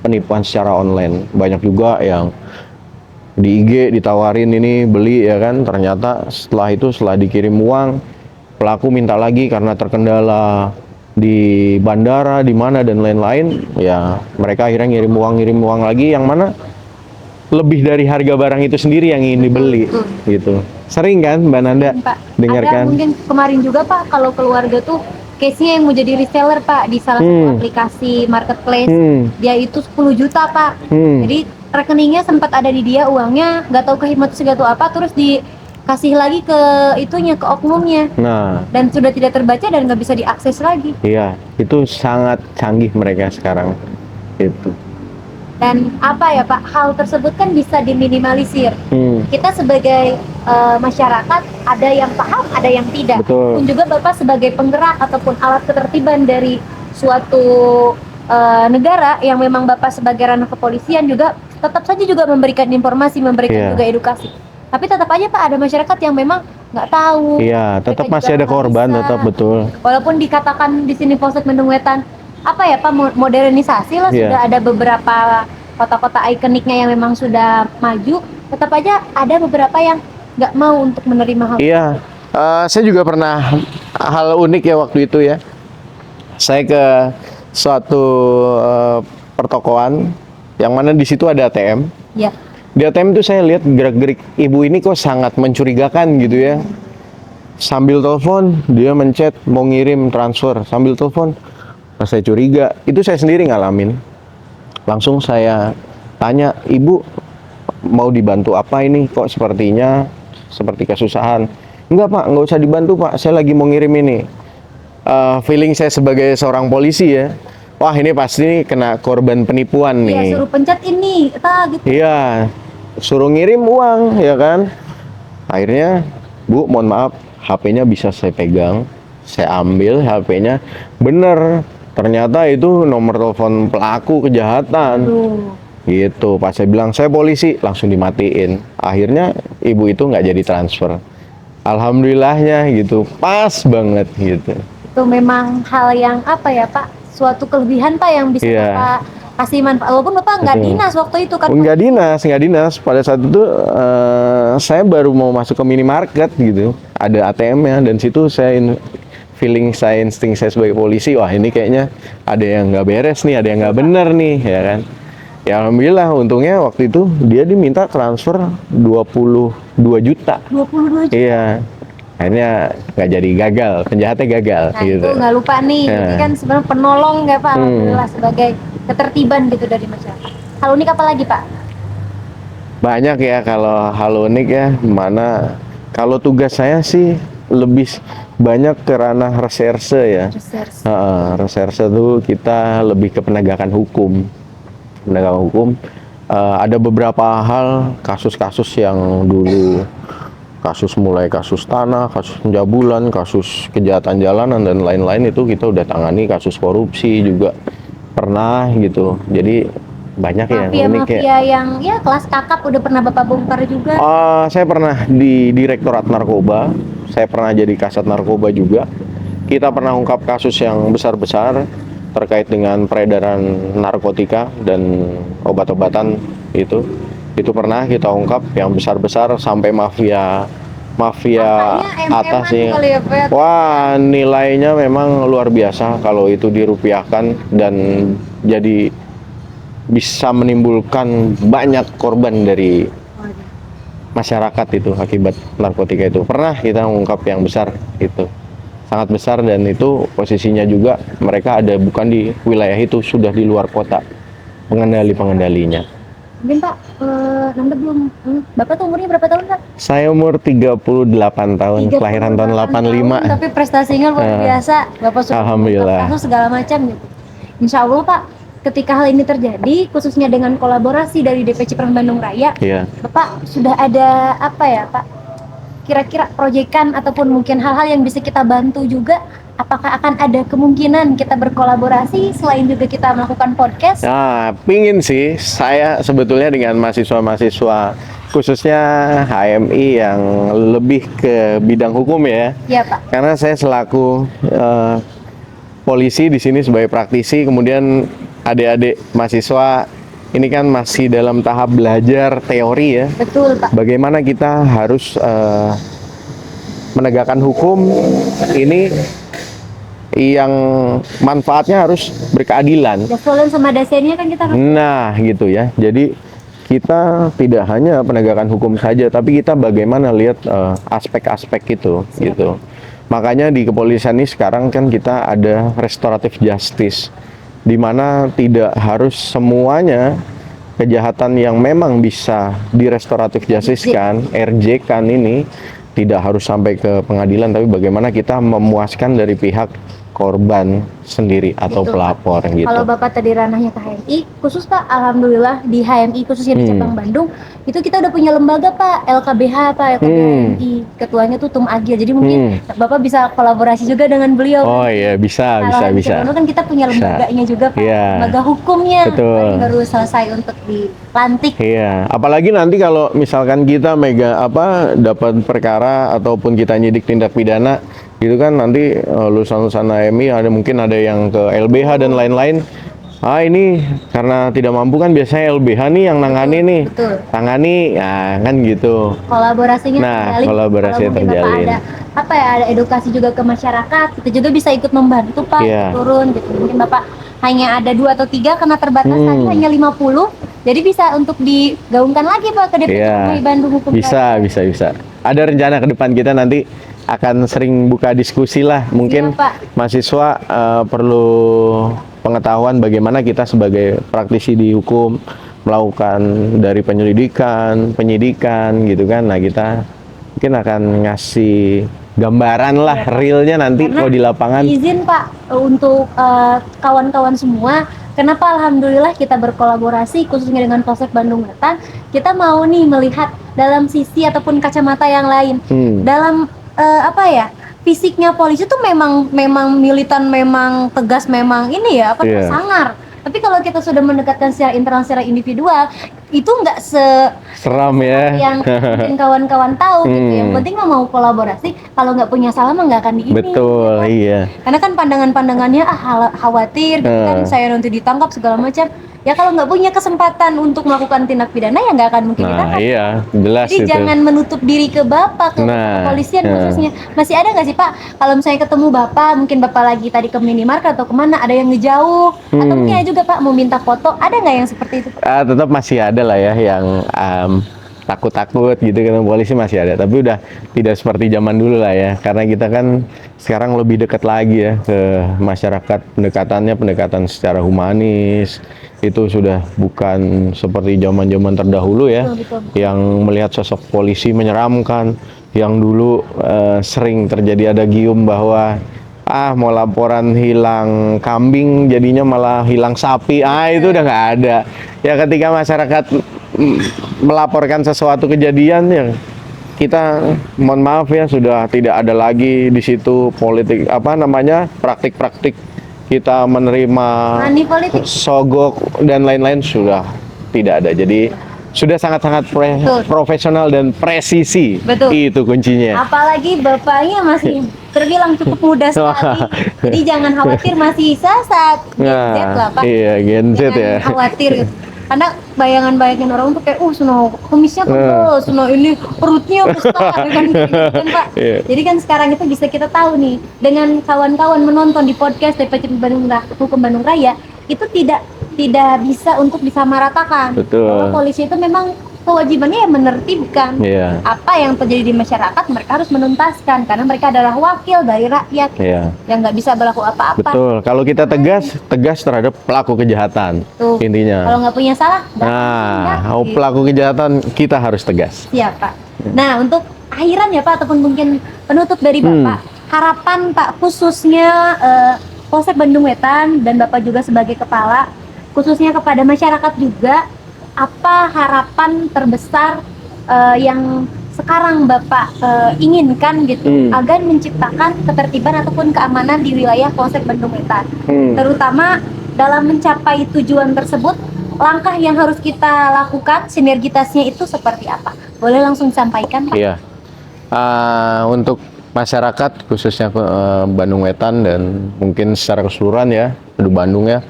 penipuan secara online. Banyak juga yang di IG ditawarin ini beli ya kan, ternyata setelah dikirim uang, pelaku minta lagi karena terkendala di bandara, di mana dan lain-lain, ya mereka akhirnya ngirim uang lagi, yang mana lebih dari harga barang itu sendiri yang ingin dibeli gitu. Sering kan Mbak Nanda dengarkan? Ada mungkin kemarin juga Pak, kalau keluarga tuh case-nya yang mau jadi reseller Pak di salah satu aplikasi marketplace. Dia itu 10 juta Pak. Jadi rekeningnya sempat ada di dia uangnya, nggak tahu ke hipnotis atau apa, terus dikasih lagi ke itunya, ke oknumnya. Nah, dan sudah tidak terbaca dan nggak bisa diakses lagi. Iya, itu sangat canggih mereka sekarang itu. Dan apa ya Pak, hal tersebut kan bisa diminimalisir. Kita sebagai masyarakat, ada yang paham, ada yang tidak. Betul. Pun juga Bapak sebagai penggerak ataupun alat ketertiban dari suatu negara, yang memang Bapak sebagai ranah kepolisian juga tetap saja juga memberikan informasi, memberikan juga edukasi. Tapi tetap aja Pak, ada masyarakat yang memang nggak tahu. Iya, tetap masih ada korban, tetap betul. Walaupun dikatakan di sini Polsek Mendung Wetan apa ya Pak, modernisasi lah, Iya. sudah ada beberapa kota-kota ikoniknya yang memang sudah maju, tetap aja ada beberapa yang nggak mau untuk menerima hal. Iya, saya juga pernah hal unik ya waktu itu ya. Saya ke suatu pertokoan yang mana di situ ada ATM. Ya, Di ATM itu saya lihat gerak-gerik ibu ini kok sangat mencurigakan gitu ya. Sambil telepon, dia mencet mau ngirim transfer. Sambil telepon, pas saya curiga. Itu saya sendiri ngalamin. Langsung saya tanya, ibu mau dibantu apa ini? Kok sepertinya seperti kesusahan. Enggak Pak, nggak usah dibantu Pak. Saya lagi mau ngirim ini. Feeling saya sebagai seorang polisi ya. Wah ini pasti kena korban penipuan iya, nih. suruh pencet ini, gitu. Iya, suruh ngirim uang, ya kan? Akhirnya, Bu, mohon maaf, HP-nya bisa saya pegang, saya ambil HP-nya, bener, ternyata itu nomor telepon pelaku kejahatan. Aduh. Gitu, pas saya bilang, saya polisi, langsung dimatiin. Akhirnya, ibu itu nggak jadi transfer. Alhamdulillahnya gitu, pas banget gitu. Itu memang hal yang apa ya Pak, suatu kelebihan Pak yang bisa Iya. Bapak kasih manfaat, walaupun Bapak nggak Betul. dinas waktu itu kan. Nggak dinas. Pada saat itu saya baru mau masuk ke minimarket gitu, ada ATM-nya dan situ insting saya sebagai polisi, wah ini kayaknya ada yang nggak beres nih, ada yang nggak bener nih, ya kan? Ya alhamdulillah, untungnya waktu itu dia diminta transfer 22 juta. 22 juta. Iya, akhirnya nggak jadi, gagal, penjahatnya gagal Nah gitu. itu nggak lupa nih, Ya. ini kan sebenarnya penolong ya Pak, Hmm. alhamdulillah, sebagai ketertiban gitu dari masyarakat. Hal unik apa lagi Pak? Banyak ya kalau hal unik ya, mana kalau tugas saya sih lebih banyak ke ranah reserse ya. Reserse. Reserse itu kita lebih ke penegakan hukum. Penegakan hukum, ada beberapa hal, kasus-kasus yang dulu, mulai kasus tanah, kasus pencabulan, kasus kejahatan jalanan dan lain-lain itu kita udah tangani, kasus korupsi juga pernah gitu. Jadi banyak ya yang unik ya. Mafia yang ya kelas kakap udah pernah Bapak bongkar juga. Saya pernah di Direktorat Narkoba, saya pernah jadi Kasat Narkoba juga. Kita pernah ungkap kasus yang besar-besar terkait dengan peredaran narkotika dan obat-obatan itu. Itu pernah kita ungkap yang besar-besar sampai mafia Angkanya atas em-eman ya. kali ya, Pak. Wah, nilainya memang luar biasa kalau itu dirupiahkan dan jadi bisa menimbulkan banyak korban dari masyarakat itu akibat narkotika itu. Pernah kita ungkap yang besar itu. Sangat besar dan itu posisinya juga mereka ada bukan di wilayah itu, sudah di luar kota pengendalinya. Mungkin Pak, Nanda belum, Bapak tuh umurnya berapa tahun Pak? Saya umur 38 tahun, kelahiran tahun 85. Tapi prestasinya luar biasa, Bapak sudah Alhamdulillah. mengungkap kasus segala macam gitu. Insya Allah Pak, ketika hal ini terjadi, khususnya dengan kolaborasi dari DPC Perum Bandung Raya, Iya. Bapak sudah ada apa ya Pak? Kira-kira proyekan ataupun mungkin hal-hal yang bisa kita bantu juga, apakah akan ada kemungkinan kita berkolaborasi selain juga kita melakukan podcast? Nah, pingin sih saya sebetulnya dengan mahasiswa-mahasiswa khususnya HMI yang lebih ke bidang hukum ya. Iya Pak. Karena saya selaku polisi di sini sebagai praktisi, kemudian adik-adik mahasiswa ini kan masih dalam tahap belajar teori ya. Betul Pak. Bagaimana kita harus menegakkan hukum ini yang manfaatnya harus berkeadilan. Dasolen sama dasennya kan kita Nah, gitu ya. Jadi kita tidak hanya penegakan hukum saja, tapi kita bagaimana lihat aspek-aspek itu, gitu. Makanya di kepolisian ini sekarang kan kita ada restoratif justice, di mana tidak harus semuanya kejahatan yang memang bisa direstoratif justice kan, RJ kan ini tidak harus sampai ke pengadilan, tapi bagaimana kita memuaskan dari pihak korban sendiri atau Betul, pelapor gitu. Kalau Bapak tadi ranahnya ke HMI, khusus Pak, alhamdulillah di HMI khususnya di cabang Bandung, itu kita udah punya lembaga Pak, LKBH Pak, LKBH HMI. Ketuanya tuh Tum Agil. Jadi mungkin Bapak bisa kolaborasi juga dengan beliau. Oh iya, bisa. Karena kan kita punya lembaganya juga Pak, lembaga hukumnya. Betul. Baru selesai untuk dilantik. Iya, apalagi nanti kalau misalkan kita dapat perkara ataupun kita nyidik tindak pidana, gitu kan, nanti lulusan-lulusan AMI mungkin ada yang ke LBH dan lain-lain. Ini karena tidak mampu kan biasanya LBH nih yang nangani nih, betul. tangani, ya kan gitu. Kolaborasinya Nah, terjalin. kolaborasinya Kalau mungkin Bapak terjalin. ada edukasi juga ke masyarakat, kita juga bisa ikut membantu Pak, Iya. turun gitu. Mungkin Bapak hanya ada 2 atau 3 karena terbatas tadi hanya 50, jadi bisa untuk digaungkan lagi Pak ke DPC Iya. PMI Bandung Hukum Bisa. Ada rencana ke depan kita nanti akan sering buka diskusi lah. Mungkin Siap, Pak. mahasiswa perlu pengetahuan bagaimana kita sebagai praktisi di hukum melakukan dari penyelidikan, penyidikan gitu kan. Nah, kita mungkin akan ngasih gambaran lah realnya nanti Karena kalau di lapangan. izin Pak untuk kawan-kawan semua, kenapa alhamdulillah kita berkolaborasi khususnya dengan Polsek Bandung Wetan, kita mau nih melihat dalam sisi ataupun kacamata yang lain. Dalam fisiknya polisi tuh memang militan, memang tegas, memang ini ya sangar. Tapi kalau kita sudah mendekatkan secara internal, secara individual, itu nggak Seram ya. yang mungkin kawan-kawan tahu gitu. Yang penting mah mau kolaborasi, kalau nggak punya salah mah nggak akan di ini. Betul, iya. Karena kan pandangan-pandangannya khawatir gitu kan, saya nanti ditangkap segala macam. Ya kalau nggak punya kesempatan untuk melakukan tindak pidana ya nggak akan mungkin ditangkap. Iya, jelas. Jadi itu. jangan menutup diri ke Bapak, ke kepolisian khususnya. Masih ada nggak sih Pak, kalau misalnya ketemu Bapak, mungkin Bapak lagi tadi ke minimarket atau kemana, ada yang ngejauh, atau mungkin ada juga Pak mau minta foto, ada nggak yang seperti itu? Tetap masih ada lah ya yang takut-takut gitu kan, polisi masih ada, tapi udah tidak seperti zaman dulu lah ya, karena kita kan sekarang lebih dekat lagi ya ke masyarakat, pendekatan secara humanis, itu sudah bukan seperti zaman-zaman terdahulu ya. Betul. Yang melihat sosok polisi menyeramkan, yang dulu sering terjadi ada gium bahwa mau laporan hilang kambing jadinya malah hilang sapi, itu udah nggak ada ya. Ketika masyarakat melaporkan sesuatu kejadian ya, kita mohon maaf ya, sudah tidak ada lagi di situ politik praktik-praktik kita menerima Money politik. sogok dan lain-lain, sudah tidak ada. Jadi sudah sangat-sangat profesional dan presisi. Betul. Itu kuncinya. Apalagi Bapaknya masih terbilang cukup muda sekali. Jadi jangan khawatir, masih saat Gen Z lah Pak. Iya, Gen Z jangan ya. khawatir gitu. Karena bayangan orang tuh kayak suno kumisnya tebal, suno ini perutnya besar kan Pak. Iya. Jadi kan sekarang itu bisa kita tahu nih, dengan kawan-kawan menonton di podcast DPC Hukum Bandung Raya, itu tidak bisa untuk disamaratakan. Betul. Bahwa polisi itu memang kewajibannya ya menertibkan. Apa yang terjadi di masyarakat mereka harus menuntaskan, karena mereka adalah wakil dari rakyat yang nggak bisa berlaku apa-apa. Betul. Kalau kita tegas terhadap pelaku kejahatan. Intinya. Kalau nggak punya salah, pelaku kejahatan kita harus tegas. Iya Pak. Nah, untuk akhiran ya Pak, ataupun mungkin penutup dari Bapak, harapan Pak khususnya Polsek Bandung Wetan dan Bapak juga sebagai kepala, khususnya kepada masyarakat juga, apa harapan terbesar yang sekarang Bapak inginkan gitu agar menciptakan ketertiban ataupun keamanan di wilayah Polsek Bandung Wetan, terutama dalam mencapai tujuan tersebut, langkah yang harus kita lakukan, sinergitasnya itu seperti apa? Boleh langsung disampaikan Pak? Iya. Untuk masyarakat khususnya Bandung Wetan dan mungkin secara keseluruhan ya, penduduk Bandung ya,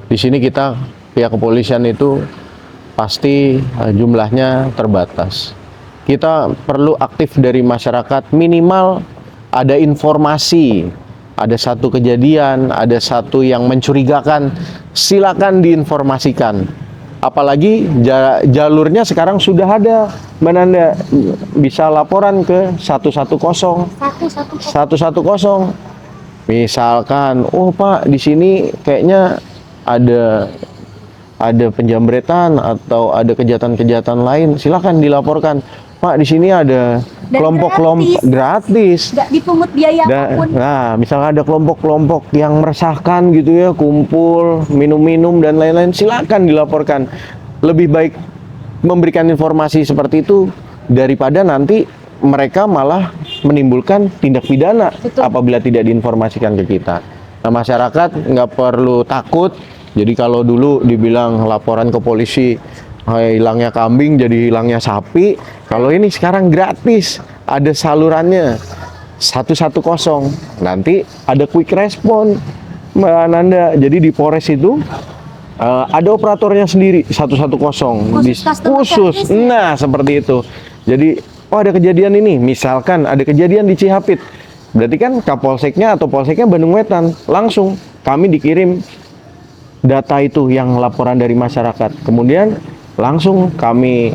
di sini kita pihak kepolisian itu pasti jumlahnya terbatas. Kita perlu aktif dari masyarakat, minimal ada informasi, ada satu kejadian, ada satu yang mencurigakan, silakan diinformasikan. Apalagi jalurnya sekarang sudah ada, Mbak Nanda, bisa laporan ke 110. Misalkan, Pak di sini kayaknya ada penjambretan atau ada kejahatan-kejahatan lain, silakan dilaporkan. Pak di sini ada kelompok-kelompok gratis, nggak dipungut biaya apapun. Nah, misalkan ada kelompok-kelompok yang meresahkan gitu ya, kumpul, minum-minum dan lain-lain, silakan dilaporkan. Lebih baik memberikan informasi seperti itu daripada nanti mereka malah menimbulkan tindak pidana. Betul. Apabila tidak diinformasikan ke kita. Nah, masyarakat nggak perlu takut. Jadi kalau dulu dibilang laporan ke polisi hilangnya kambing jadi hilangnya sapi, kalau ini sekarang gratis, ada salurannya. 110. Nanti ada quick respon, Mbak Nanda. Jadi di Polres itu ada operatornya sendiri 110. Khusus. Nah, seperti itu. Jadi, oh ada kejadian ini, misalkan ada kejadian di Cihapit. Berarti kan Kapolseknya atau Polseknya Bandung Wetan, langsung kami dikirim data itu yang laporan dari masyarakat. Kemudian langsung kami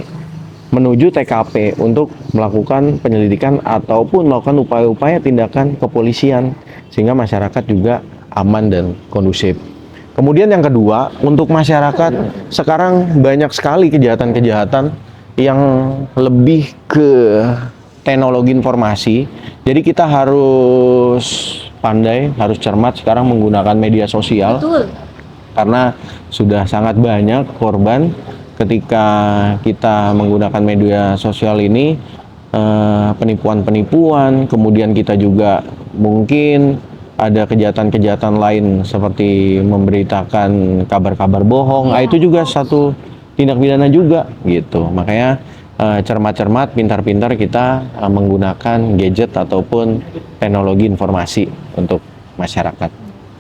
menuju TKP untuk melakukan penyelidikan ataupun melakukan upaya-upaya tindakan kepolisian sehingga masyarakat juga aman dan kondusif. Kemudian yang kedua, untuk masyarakat sekarang banyak sekali kejahatan-kejahatan yang lebih ke teknologi informasi. Jadi kita harus pandai, harus cermat sekarang menggunakan media sosial. Betul. Karena sudah sangat banyak korban ketika kita menggunakan media sosial ini, penipuan-penipuan, kemudian kita juga mungkin ada kejahatan-kejahatan lain seperti memberitakan kabar-kabar bohong. Itu juga satu tindak pidana juga gitu. Makanya cermat-cermat, pintar-pintar kita menggunakan gadget ataupun teknologi informasi untuk masyarakat.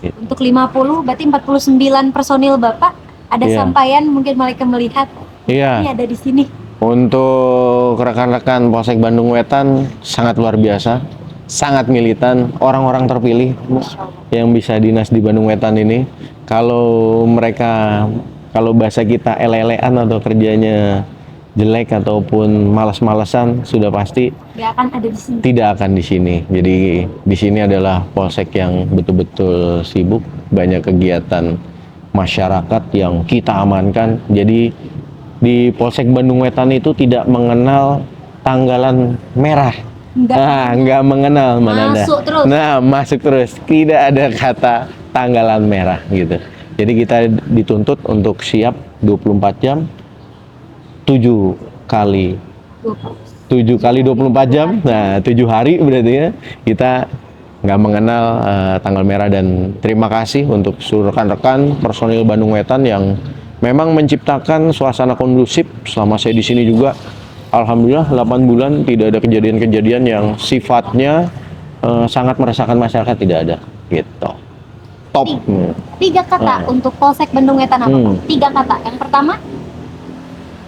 Gitu. Untuk 50 berarti 49 personil Bapak ada sampaian, mungkin mereka melihat ini ada di sini. Untuk rekan-rekan Polsek Bandung Wetan sangat luar biasa, sangat militan, orang-orang terpilih yang bisa dinas di Bandung Wetan ini. Kalau mereka, kalau bahasa kita ele-elean atau kerjanya jelek ataupun malas-malasan, sudah pasti Nggak akan ada di sini. Tidak akan di sini. Jadi di sini adalah polsek yang betul-betul sibuk, banyak kegiatan masyarakat yang kita amankan. Jadi di Polsek Bandung Wetan itu tidak mengenal tanggalan merah. Nggak mengenal, Mananda. Masuk terus. Nah, masuk terus. Tidak ada kata tanggalan merah gitu. Jadi kita dituntut untuk siap 24 jam, 7 kali 24 jam, nah 7 hari berarti ya, kita nggak mengenal tanggal merah. Dan terima kasih untuk seluruh rekan-rekan personil Bandung Wetan yang memang menciptakan suasana kondusif selama saya di sini juga. Alhamdulillah 8 bulan tidak ada kejadian-kejadian yang sifatnya sangat meresahkan masyarakat, tidak ada gitu. Top. 3 kata untuk Polsek Bandung Wetan apa Pak? 3 kata.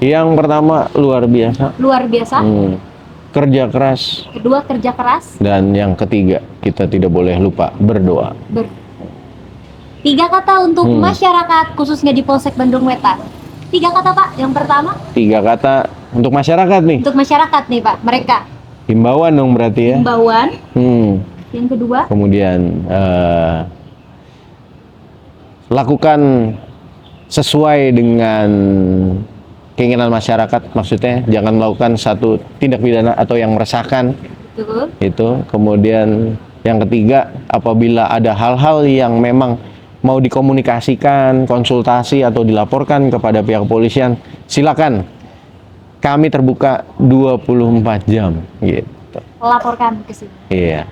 Yang pertama luar biasa. Luar biasa. Kerja keras. Kedua, kerja keras. Dan yang ketiga, kita tidak boleh lupa berdoa. 3 kata untuk masyarakat khususnya di Polsek Bandung Wetan. 3 kata Pak. Yang pertama. 3 kata untuk masyarakat nih. Untuk masyarakat nih Pak. Mereka. Himbauan dong berarti ya. Himbauan. Yang kedua. Kemudian lakukan sesuai dengan keinginan masyarakat, maksudnya jangan melakukan satu tindak pidana atau yang meresahkan. Betul. Itu. Kemudian yang ketiga, apabila ada hal-hal yang memang mau dikomunikasikan, konsultasi atau dilaporkan kepada pihak kepolisian, silakan. Kami terbuka 24 jam gitu. Laporkan ke sini. Iya.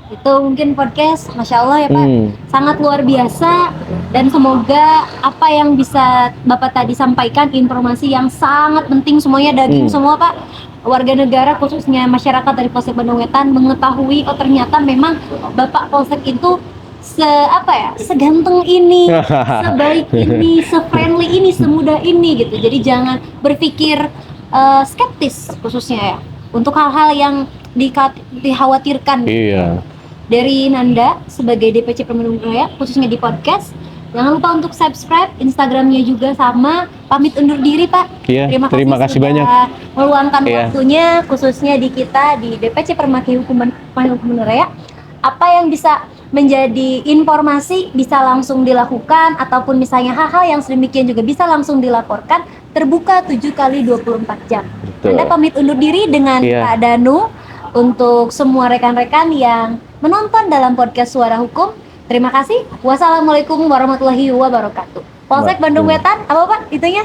Itu mungkin podcast, Masya Allah ya Pak, sangat luar biasa. Dan semoga apa yang bisa Bapak tadi sampaikan, informasi yang sangat penting, semuanya daging semua Pak. Warga negara khususnya masyarakat dari Polsek Bandung Wetan mengetahui, oh ternyata memang Bapak Polsek itu seganteng ini, sebaik ini, se-friendly ini, semudah ini gitu. Jadi jangan berpikir skeptis khususnya ya, untuk hal-hal yang dikhawatirkan. Iya. Dari Nanda sebagai DPC Bandung Raya khususnya di podcast, jangan lupa untuk subscribe Instagramnya juga, sama pamit undur diri Pak. Iya, terima kasih banyak meluangkan waktunya khususnya di kita di DPC Permaki Hukum Bandung Raya. Apa yang bisa menjadi informasi bisa langsung dilakukan, ataupun misalnya hal-hal yang sedemikian juga bisa langsung dilaporkan, terbuka 7 kali 24 jam. Betul. Anda pamit undur diri dengan Pak Danu. Untuk semua rekan-rekan yang menonton dalam podcast Suara Hukum, terima kasih. Wassalamualaikum warahmatullahi wabarakatuh. Polsek Bandung Wetan, apa Pak itunya?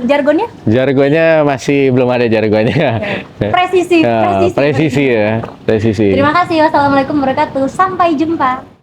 Jargonnya? Jargonnya masih belum ada jargonnya. Presisi. Presisi ya. Presisi. Terima kasih. Wassalamualaikum warahmatullahi wabarakatuh. Sampai jumpa.